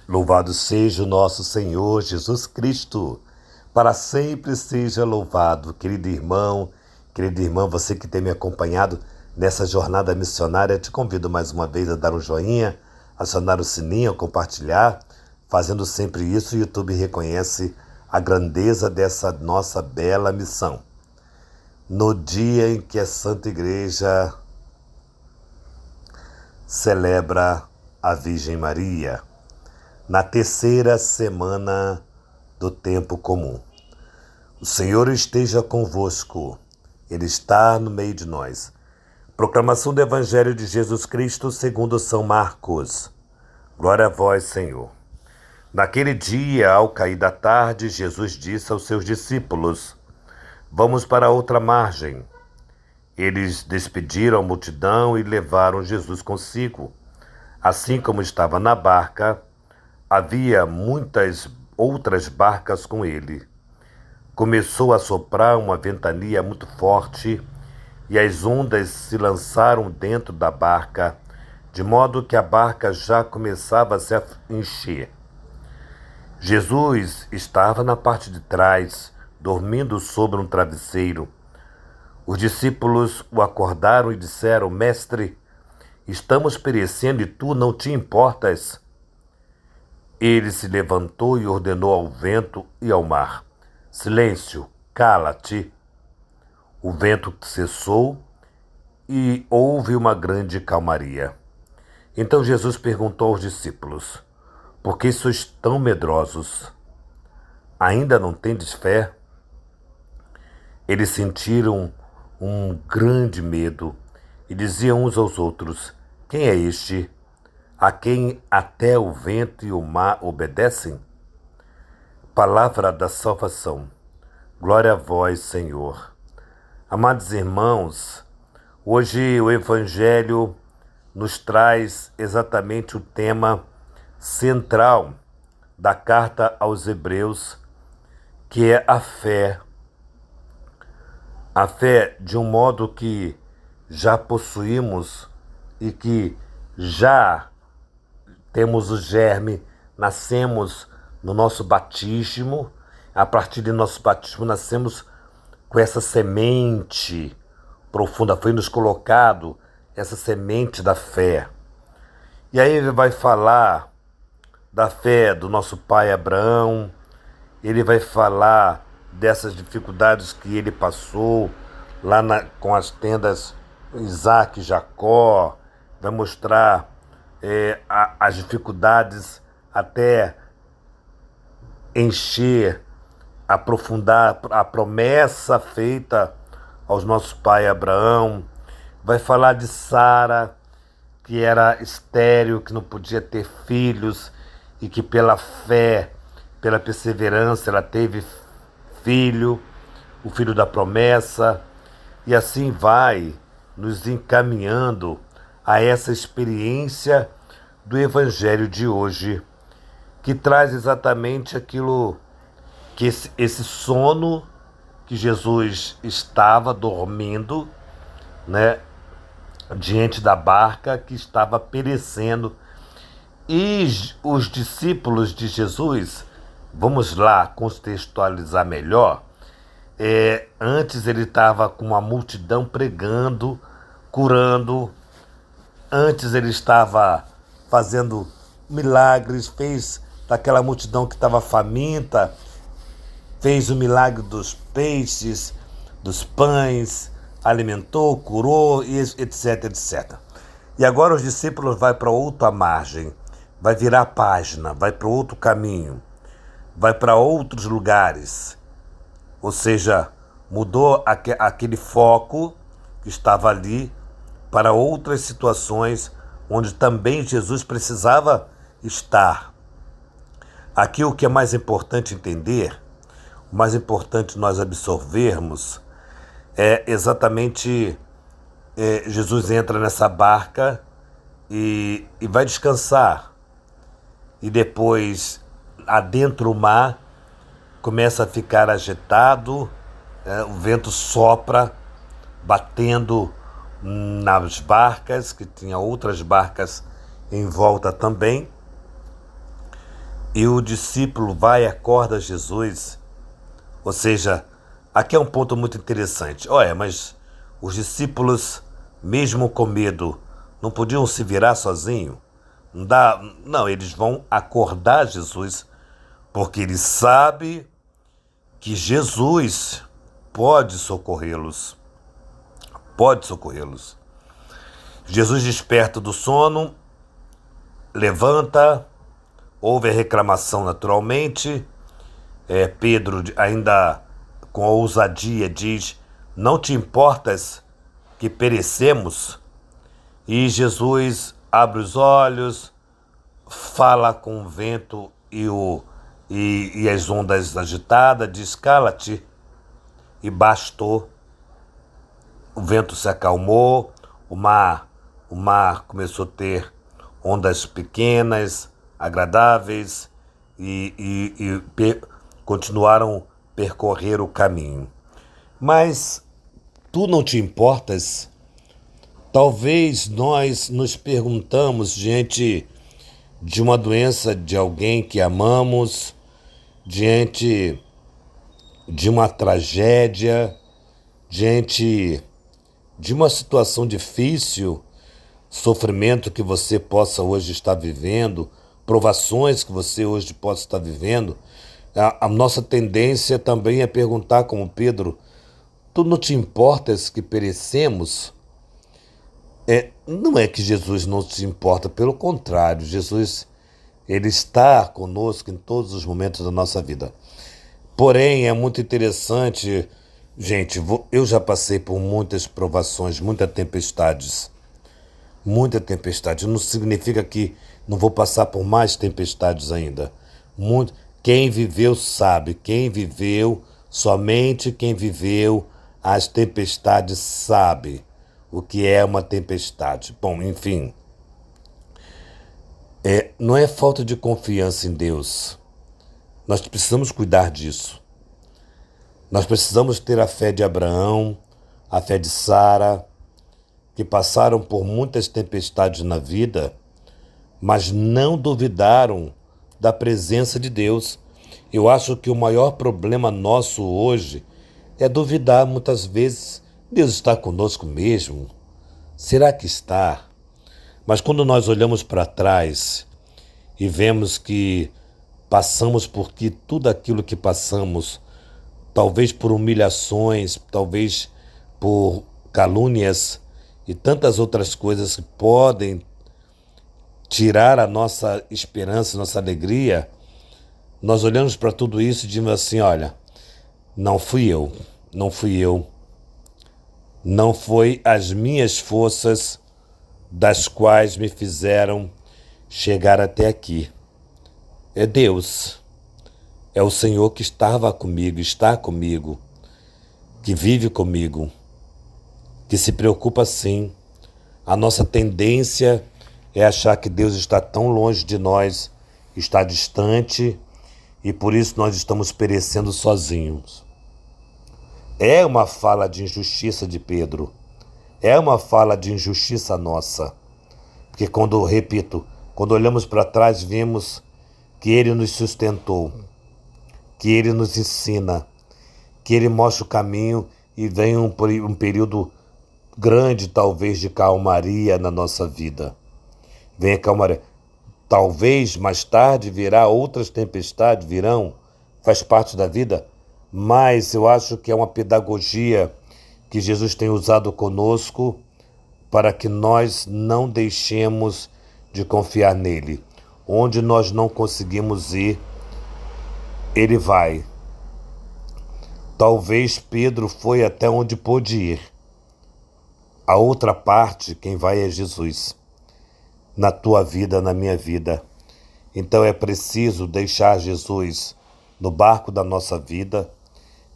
Louvado seja o nosso Senhor Jesus Cristo, para sempre seja louvado. Querido irmão, querida irmã, você que tem me acompanhado nessa jornada missionária, te convido mais uma vez a dar um joinha, acionar o sininho, compartilhar. Fazendo sempre isso, o YouTube reconhece a grandeza dessa nossa bela missão. No dia em que a Santa Igreja celebra a Virgem Maria, na terceira semana do tempo comum. O Senhor esteja convosco, Ele está no meio de nós. Proclamação do Evangelho de Jesus Cristo segundo São Marcos. Glória a vós, Senhor. Naquele dia, ao cair da tarde, Jesus disse aos seus discípulos: Vamos para a outra margem. Eles despediram a multidão e levaram Jesus consigo. Assim como estava na barca, havia muitas outras barcas com ele. Começou a soprar uma ventania muito forte e as ondas se lançaram dentro da barca, de modo que a barca já começava a se encher. Jesus estava na parte de trás, dormindo sobre um travesseiro. Os discípulos o acordaram e disseram: Mestre, estamos perecendo e tu não te importas? Ele se levantou e ordenou ao vento e ao mar: Silêncio, cala-te. O vento cessou e houve uma grande calmaria. Então Jesus perguntou aos discípulos: Por que sois tão medrosos? Ainda não tendes fé? Eles sentiram um grande medo e diziam uns aos outros: Quem é este, a quem até o vento e o mar obedecem? Palavra da salvação. Glória a vós, Senhor. Amados irmãos, hoje o Evangelho nos traz exatamente o tema central da carta aos Hebreus, que é a fé. A fé de um modo que já possuímos e que já temos o germe, nascemos no nosso batismo. A partir do nosso batismo nascemos com essa semente profunda, foi nos colocado essa semente da fé. E aí ele vai falar da fé do nosso pai Abraão, ele vai falar dessas dificuldades que ele passou lá com as tendas Isaac e Jacó, vai mostrar as dificuldades até encher, aprofundar a promessa feita aos nossos pai Abraão. Vai falar de Sara, que era estéril, que não podia ter filhos e que pela fé, pela perseverança, ela teve filho, o filho da promessa, e assim vai nos encaminhando a essa experiência do Evangelho de hoje, que traz exatamente aquilo que esse sono que Jesus estava dormindo, né, diante da barca que estava perecendo. E os discípulos de Jesus, vamos lá contextualizar melhor, antes ele estava com uma multidão pregando, curando. Antes ele estava fazendo milagres, fez daquela multidão que estava faminta, fez o milagre dos peixes, dos pães, alimentou, curou, etc, etc. E agora os discípulos vão para outra margem, vai virar a página, vai para outro caminho, vai para outros lugares. Ou seja, mudou aquele foco que estava ali para outras situações onde também Jesus precisava estar. Aqui o que é mais importante entender, o mais importante nós absorvermos, é exatamente Jesus entra nessa barca e vai descansar. E depois, adentra o mar, começa a ficar agitado, o vento sopra, batendo nas barcas, que tinha outras barcas em volta também. E o discípulo vai e acorda Jesus. Ou seja, aqui é um ponto muito interessante. Olha, mas os discípulos, mesmo com medo, não podiam se virar sozinhos? Não dá, não, eles vão acordar Jesus, porque eles sabem que Jesus pode socorrê-los. Pode socorrê-los. Jesus desperta do sono, levanta, houve a reclamação naturalmente. Pedro, ainda com ousadia, diz: não te importas que perecemos? E Jesus abre os olhos, fala com o vento e as ondas agitadas, diz: cala-te, e bastou. O vento se acalmou, o mar começou a ter ondas pequenas, agradáveis, e continuaram a percorrer o caminho. Mas tu não te importas? Talvez nós nos perguntamos diante de uma doença de alguém que amamos, diante de uma tragédia, diante de uma situação difícil, sofrimento que você possa hoje estar vivendo, provações que você hoje possa estar vivendo, a nossa tendência também é perguntar como Pedro: tu não te importas que perecemos? Não é que Jesus não se importa, pelo contrário, Jesus, ele está conosco em todos os momentos da nossa vida. Porém, é muito interessante, gente, eu já passei por muitas provações, muitas tempestades. Muita tempestade. Não significa que não vou passar por mais tempestades ainda. Quem viveu sabe, quem viveu, somente quem viveu as tempestades sabe o que é uma tempestade. Bom, enfim, não é falta de confiança em Deus. Nós precisamos cuidar disso. Nós precisamos ter a fé de Abraão, a fé de Sara, que passaram por muitas tempestades na vida, mas não duvidaram da presença de Deus. Eu acho que o maior problema nosso hoje é duvidar muitas vezes. Deus está conosco mesmo? Será que está? Mas quando nós olhamos para trás e vemos que passamos por tudo aquilo que passamos, talvez por humilhações, talvez por calúnias e tantas outras coisas que podem tirar a nossa esperança, nossa alegria, nós olhamos para tudo isso e dizemos assim: olha, não fui eu, não foi as minhas forças das quais me fizeram chegar até aqui. É Deus, é o Senhor que estava comigo, está comigo, que vive comigo, que se preocupa sim. A nossa tendência é achar que Deus está tão longe de nós, está distante, e por isso nós estamos perecendo sozinhos. É uma fala de injustiça de Pedro, é uma fala de injustiça nossa, porque quando olhamos para trás, vemos que Ele nos sustentou, que Ele nos ensina, que Ele mostra o caminho, e vem um período grande, talvez, de calmaria na nossa vida. Vem a calmaria. Talvez mais tarde outras tempestades virão, faz parte da vida, mas eu acho que é uma pedagogia que Jesus tem usado conosco para que nós não deixemos de confiar nele. Onde nós não conseguimos ir, ele vai. Talvez Pedro foi até onde pôde ir. A outra parte, quem vai é Jesus. Na tua vida, na minha vida. Então é preciso deixar Jesus no barco da nossa vida,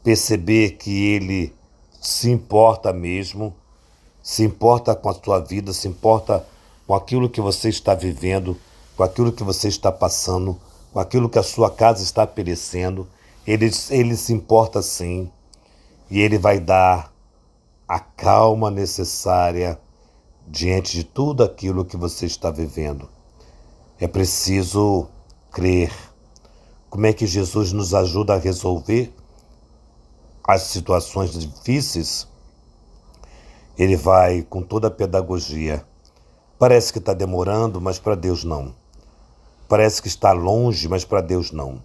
perceber que Ele se importa mesmo, se importa com a tua vida, se importa com aquilo que você está vivendo, com aquilo que você está passando, com aquilo que a sua casa está perecendo. Ele se importa sim, e Ele vai dar a calma necessária diante de tudo aquilo que você está vivendo. É preciso crer, como é que Jesus nos ajuda a resolver as situações difíceis. Ele vai com toda a pedagogia. Parece que está demorando, mas para Deus não. Parece que está longe, mas para Deus não.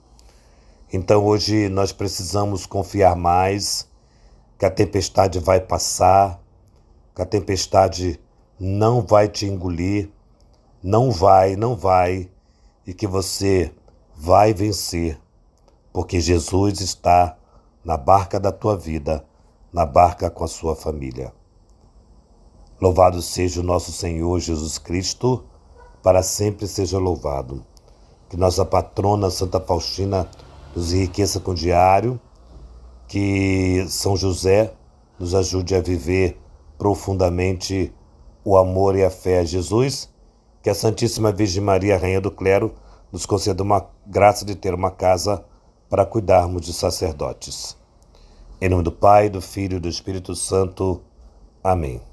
Então hoje nós precisamos confiar mais que a tempestade vai passar, que a tempestade não vai te engolir, não vai, e que você vai vencer, porque Jesus está na barca da tua vida, na barca com a sua família. Louvado seja o nosso Senhor Jesus Cristo, para sempre seja louvado. Que nossa patrona Santa Faustina nos enriqueça com o diário, que São José nos ajude a viver profundamente o amor e a fé a Jesus, que a Santíssima Virgem Maria, Rainha do Clero, nos conceda uma graça de ter uma casa para cuidarmos de sacerdotes. Em nome do Pai, do Filho e do Espírito Santo. Amém.